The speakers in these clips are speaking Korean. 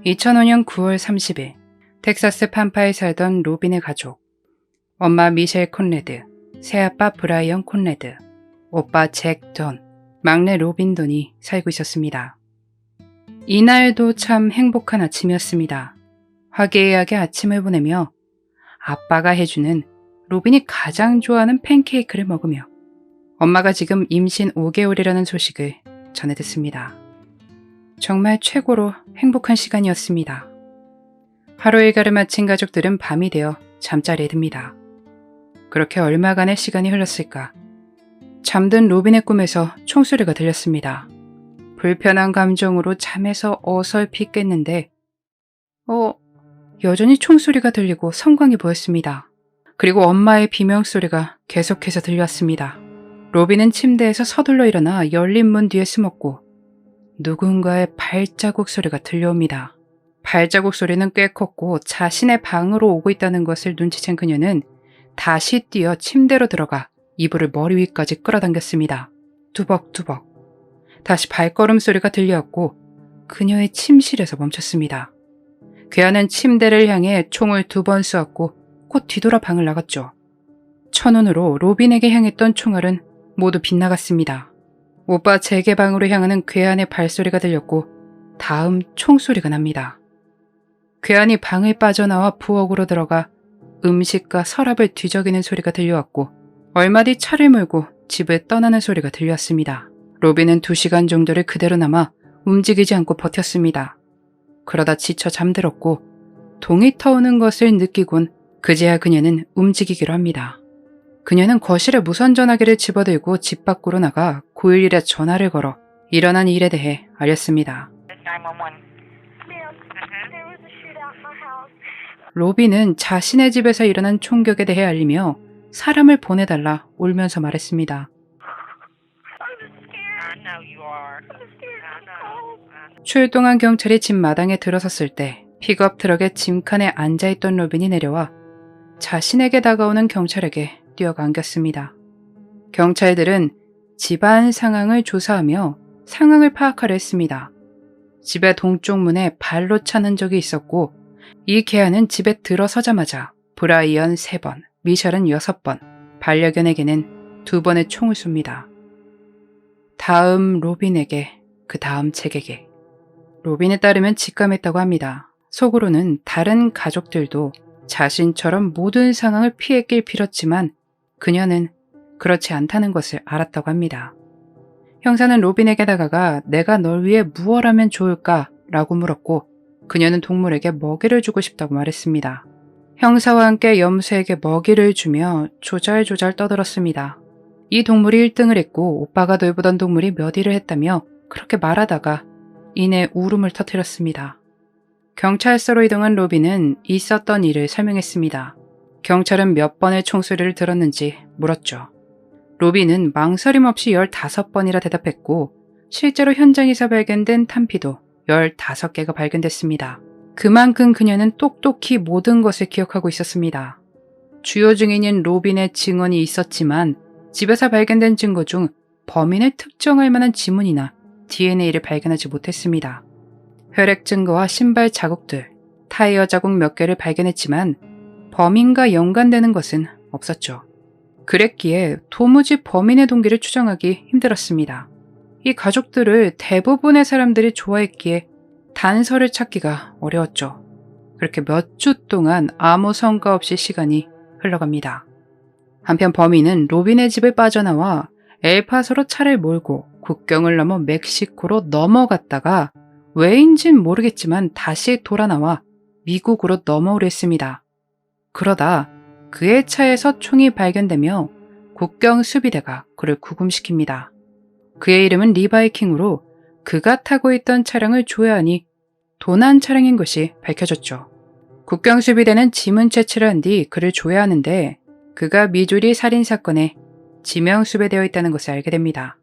2005년 9월 30일 텍사스 판파에 살던 로빈의 가족. 엄마 미셸 콘레드, 새아빠 브라이언 콘레드, 오빠 잭 돈, 막내 로빈 돈이 살고 있었습니다. 이날도 참 행복한 아침이었습니다. 화기애애하게 아침을 보내며 아빠가 해주는 로빈이 가장 좋아하는 팬케이크를 먹으며 엄마가 지금 임신 5개월이라는 소식을 전해 듣습니다. 정말 최고로 행복한 시간이었습니다. 하루 일과를 마친 가족들은 밤이 되어 잠자리에 듭니다. 그렇게 얼마간의 시간이 흘렀을까? 잠든 로빈의 꿈에서 총소리가 들렸습니다. 불편한 감정으로 잠에서 어설피 깼는데 여전히 총소리가 들리고 성광이 보였습니다. 그리고 엄마의 비명소리가 계속해서 들려왔습니다. 로빈은 침대에서 서둘러 일어나 열린 문 뒤에 숨었고 누군가의 발자국 소리가 들려옵니다. 발자국 소리는 꽤 컸고 자신의 방으로 오고 있다는 것을 눈치챈 그녀는 다시 뛰어 침대로 들어가 이불을 머리 위까지 끌어당겼습니다. 두벅두벅. 다시 발걸음 소리가 들려왔고 그녀의 침실에서 멈췄습니다. 괴한은 침대를 향해 총을 2번 쏘았고 곧 뒤돌아 방을 나갔죠. 천운으로 로빈에게 향했던 총알은 모두 빗나갔습니다. 오빠 잭의 방으로 향하는 괴한의 발소리가 들렸고 다음 총소리가 납니다. 괴한이 방을 빠져나와 부엌으로 들어가 음식과 서랍을 뒤적이는 소리가 들려왔고 얼마 뒤 차를 몰고 집을 떠나는 소리가 들렸습니다. 로빈은 2시간 정도를 그대로 남아 움직이지 않고 버텼습니다. 그러다 지쳐 잠들었고 동이 터오는 것을 느끼곤 그제야 그녀는 움직이기로 합니다. 그녀는 거실에 무선전화기를 집어들고 집 밖으로 나가 911에 전화를 걸어 일어난 일에 대해 알렸습니다. 로빈은 자신의 집에서 일어난 총격에 대해 알리며 사람을 보내달라 울면서 말했습니다. 출동한 경찰이 집 마당에 들어섰을 때 픽업 트럭의 짐칸에 앉아있던 로빈이 내려와 자신에게 다가오는 경찰에게 뛰어가 안겼습니다. 경찰들은 집안 상황을 조사하며 상황을 파악하려 했습니다. 집의 동쪽 문에 발로 차는 적이 있었고 이 개한은 집에 들어서자마자 브라이언 3번, 미셸은 6번, 반려견에게는 2번의 총을 쏩니다. 다음 로빈에게, 그 다음 잭에게. 로빈에 따르면 직감했다고 합니다. 속으로는 다른 가족들도 자신처럼 모든 상황을 피했길 빌었지만 그녀는 그렇지 않다는 것을 알았다고 합니다. 형사는 로빈에게 다가가 내가 널 위해 무엇 하면 좋을까? 라고 물었고 그녀는 동물에게 먹이를 주고 싶다고 말했습니다. 형사와 함께 염소에게 먹이를 주며 조잘조잘 떠들었습니다. 이 동물이 1등을 했고 오빠가 돌보던 동물이 몇 위를 했다며 그렇게 말하다가 이내 울음을 터뜨렸습니다. 경찰서로 이동한 로빈은 있었던 일을 설명했습니다. 경찰은 몇 번의 총소리를 들었는지 물었죠. 로빈은 망설임 없이 15번이라 대답했고 실제로 현장에서 발견된 탄피도 15개가 발견됐습니다. 그만큼 그녀는 똑똑히 모든 것을 기억하고 있었습니다. 주요 증인인 로빈의 증언이 있었지만 집에서 발견된 증거 중 범인을 특정할 만한 지문이나 DNA를 발견하지 못했습니다. 혈액 증거와 신발 자국들, 타이어 자국 몇 개를 발견했지만 범인과 연관되는 것은 없었죠. 그랬기에 도무지 범인의 동기를 추정하기 힘들었습니다. 이 가족들을 대부분의 사람들이 좋아했기에 단서를 찾기가 어려웠죠. 그렇게 몇 주 동안 아무 성과 없이 시간이 흘러갑니다. 한편 범인은 로빈의 집을 빠져나와 엘파소로 차를 몰고 국경을 넘어 멕시코로 넘어갔다가 왜인진 모르겠지만 다시 돌아나와 미국으로 넘어오려 했습니다. 그러다 그의 차에서 총이 발견되며 국경 수비대가 그를 구금시킵니다. 그의 이름은 리바이 킹으로 그가 타고 있던 차량을 조회하니 도난 차량인 것이 밝혀졌죠. 국경 수비대는 지문 채취를 한 뒤 그를 조회하는데 그가 미주리 살인사건에 지명 수배되어 있다는 것을 알게 됩니다.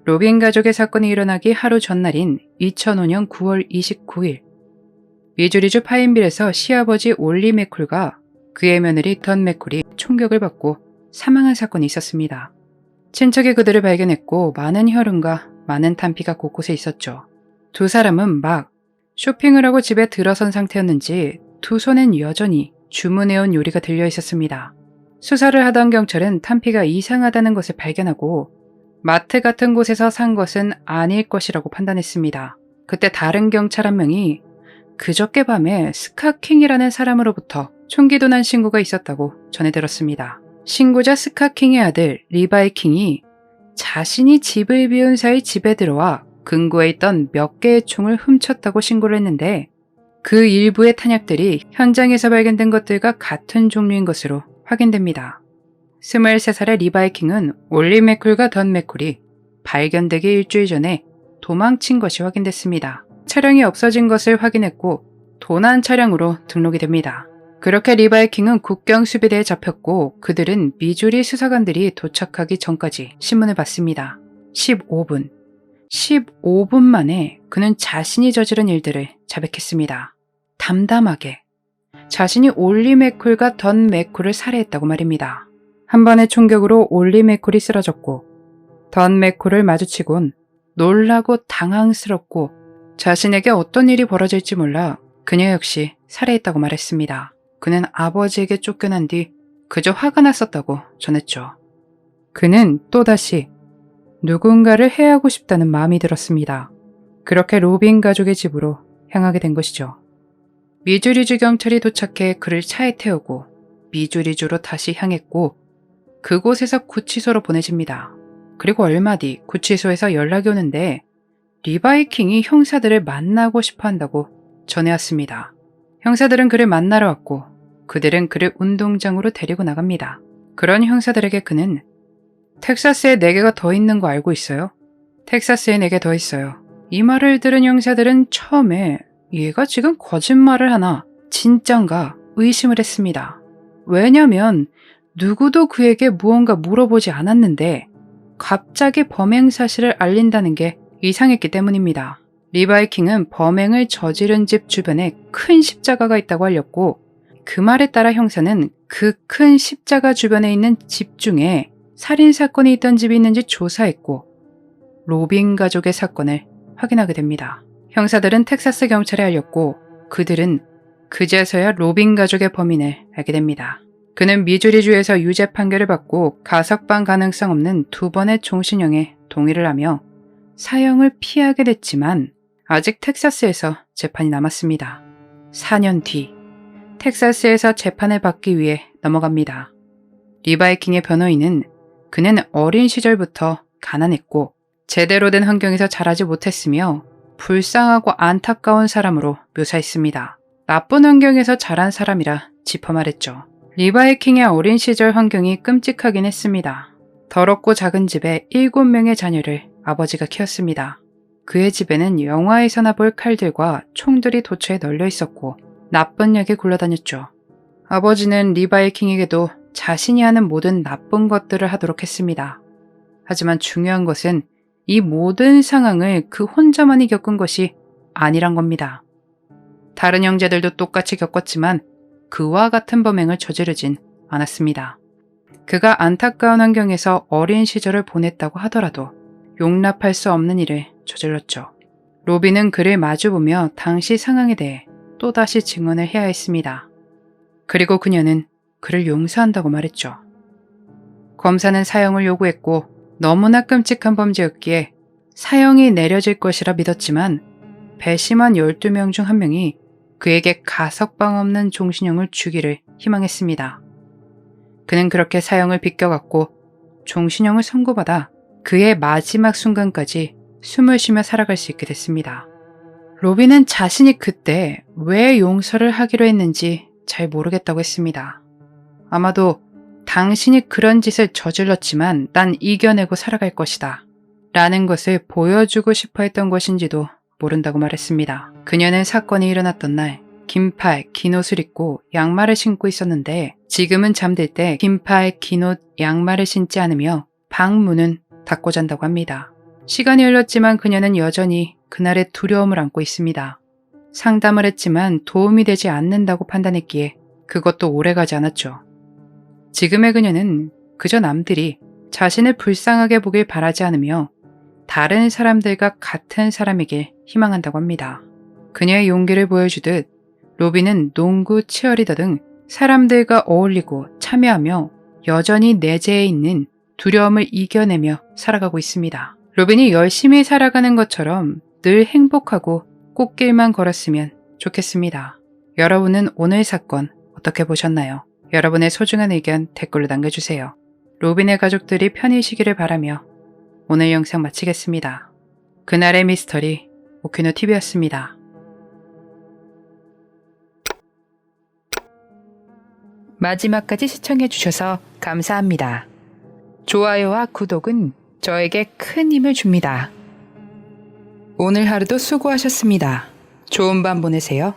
로빈 가족의 사건이 일어나기 하루 전날인 2005년 9월 29일 미주리주 파인빌에서 시아버지 올리 맥쿨과 그의 며느리 던 맥쿨이 총격을 받고 사망한 사건이 있었습니다. 친척이 그들을 발견했고 많은 혈흔과 많은 탄피가 곳곳에 있었죠. 두 사람은 막 쇼핑을 하고 집에 들어선 상태였는지 두 손엔 여전히 주문해온 요리가 들려 있었습니다. 수사를 하던 경찰은 탄피가 이상하다는 것을 발견하고 마트 같은 곳에서 산 것은 아닐 것이라고 판단했습니다. 그때 다른 경찰 한 명이 그저께 밤에 스카킹이라는 사람으로부터 총기도난 신고가 있었다고 전해 들었습니다. 신고자 스카킹의 아들 리바이 킹이 자신이 집을 비운 사이 집에 들어와 금고에 있던 몇 개의 총을 훔쳤다고 신고를 했는데 그 일부의 탄약들이 현장에서 발견된 것들과 같은 종류인 것으로 확인됩니다. 23살의 리바이 킹은 올리 맥쿨과 던 맥쿨이 발견되기 일주일 전에 도망친 것이 확인됐습니다. 차량이 없어진 것을 확인했고 도난 차량으로 등록이 됩니다. 그렇게 리바이 킹은 국경수비대에 잡혔고 그들은 미주리 수사관들이 도착하기 전까지 신문을 봤습니다. 15분 만에 그는 자신이 저지른 일들을 자백했습니다. 담담하게 자신이 올리 맥쿨과 던 맥쿨을 살해했다고 말입니다. 한 번의 총격으로 올리 맥쿨이 쓰러졌고 던 맥쿨을 마주치곤 놀라고 당황스럽고 자신에게 어떤 일이 벌어질지 몰라 그녀 역시 살해했다고 말했습니다. 그는 아버지에게 쫓겨난 뒤 그저 화가 났었다고 전했죠. 그는 또다시 누군가를 해하고 싶다는 마음이 들었습니다. 그렇게 로빈 가족의 집으로 향하게 된 것이죠. 미주리주 경찰이 도착해 그를 차에 태우고 미주리주로 다시 향했고 그곳에서 구치소로 보내집니다. 그리고 얼마 뒤 구치소에서 연락이 오는데 리바이 킹이 형사들을 만나고 싶어 한다고 전해왔습니다. 형사들은 그를 만나러 왔고 그들은 그를 운동장으로 데리고 나갑니다. 그런 형사들에게 그는 텍사스에 4개가 더 있는 거 알고 있어요? 텍사스에 4개 더 있어요. 이 말을 들은 형사들은 처음에 얘가 지금 거짓말을 하나 진짠가 의심을 했습니다. 왜냐면 누구도 그에게 무언가 물어보지 않았는데 갑자기 범행 사실을 알린다는 게 이상했기 때문입니다. 리바이 킹은 범행을 저지른 집 주변에 큰 십자가가 있다고 알렸고 그 말에 따라 형사는 그 큰 십자가 주변에 있는 집 중에 살인사건이 있던 집이 있는지 조사했고 로빈 가족의 사건을 확인하게 됩니다. 형사들은 텍사스 경찰에 알렸고 그들은 그제서야 로빈 가족의 범인을 알게 됩니다. 그는 미주리주에서 유죄 판결을 받고 가석방 가능성 없는 2번의 종신형에 동의를 하며 사형을 피하게 됐지만 아직 텍사스에서 재판이 남았습니다. 4년 뒤 텍사스에서 재판을 받기 위해 넘어갑니다. 리바이 킹의 변호인은 그는 어린 시절부터 가난했고 제대로 된 환경에서 자라지 못했으며 불쌍하고 안타까운 사람으로 묘사했습니다. 나쁜 환경에서 자란 사람이라 짚어 말했죠. 리바이 킹의 어린 시절 환경이 끔찍하긴 했습니다. 더럽고 작은 집에 7명의 자녀를 아버지가 키웠습니다. 그의 집에는 영화에서나 볼 칼들과 총들이 도처에 널려 있었고 나쁜 약에 굴러다녔죠. 아버지는 리바이 킹에게도 자신이 하는 모든 나쁜 것들을 하도록 했습니다. 하지만 중요한 것은 이 모든 상황을 그 혼자만이 겪은 것이 아니란 겁니다. 다른 형제들도 똑같이 겪었지만 그와 같은 범행을 저지르진 않았습니다. 그가 안타까운 환경에서 어린 시절을 보냈다고 하더라도 용납할 수 없는 일을 저질렀죠. 로빈은 그를 마주보며 당시 상황에 대해 또다시 증언을 해야 했습니다. 그리고 그녀는 그를 용서한다고 말했죠. 검사는 사형을 요구했고 너무나 끔찍한 범죄였기에 사형이 내려질 것이라 믿었지만 배심원 12명 중 한 명이 그에게 가석방 없는 종신형을 주기를 희망했습니다. 그는 그렇게 사형을 비껴갔고 종신형을 선고받아 그의 마지막 순간까지 숨을 쉬며 살아갈 수 있게 됐습니다. 로빈은 자신이 그때 왜 용서를 하기로 했는지 잘 모르겠다고 했습니다. 아마도 당신이 그런 짓을 저질렀지만 난 이겨내고 살아갈 것이다 라는 것을 보여주고 싶어 했던 것인지도 모른다고 말했습니다. 그녀는 사건이 일어났던 날 긴팔, 긴 옷을 입고 양말을 신고 있었는데 지금은 잠들 때 긴팔, 긴 옷, 양말을 신지 않으며 방 문은 닫고 잔다고 합니다. 시간이 흘렀지만 그녀는 여전히 그날의 두려움을 안고 있습니다. 상담을 했지만 도움이 되지 않는다고 판단했기에 그것도 오래가지 않았죠. 지금의 그녀는 그저 남들이 자신을 불쌍하게 보길 바라지 않으며 다른 사람들과 같은 사람이길 희망한다고 합니다. 그녀의 용기를 보여주듯 로빈은 농구, 치어리더 등 사람들과 어울리고 참여하며 여전히 내재해 있는 두려움을 이겨내며 살아가고 있습니다. 로빈이 열심히 살아가는 것처럼 늘 행복하고 꽃길만 걸었으면 좋겠습니다. 여러분은 오늘 사건 어떻게 보셨나요? 여러분의 소중한 의견 댓글로 남겨주세요. 로빈의 가족들이 편히 쉬기를 바라며 오늘 영상 마치겠습니다. 그날의 미스터리 오키노TV였습니다. 마지막까지 시청해주셔서 감사합니다. 좋아요와 구독은 저에게 큰 힘을 줍니다. 오늘 하루도 수고하셨습니다. 좋은 밤 보내세요.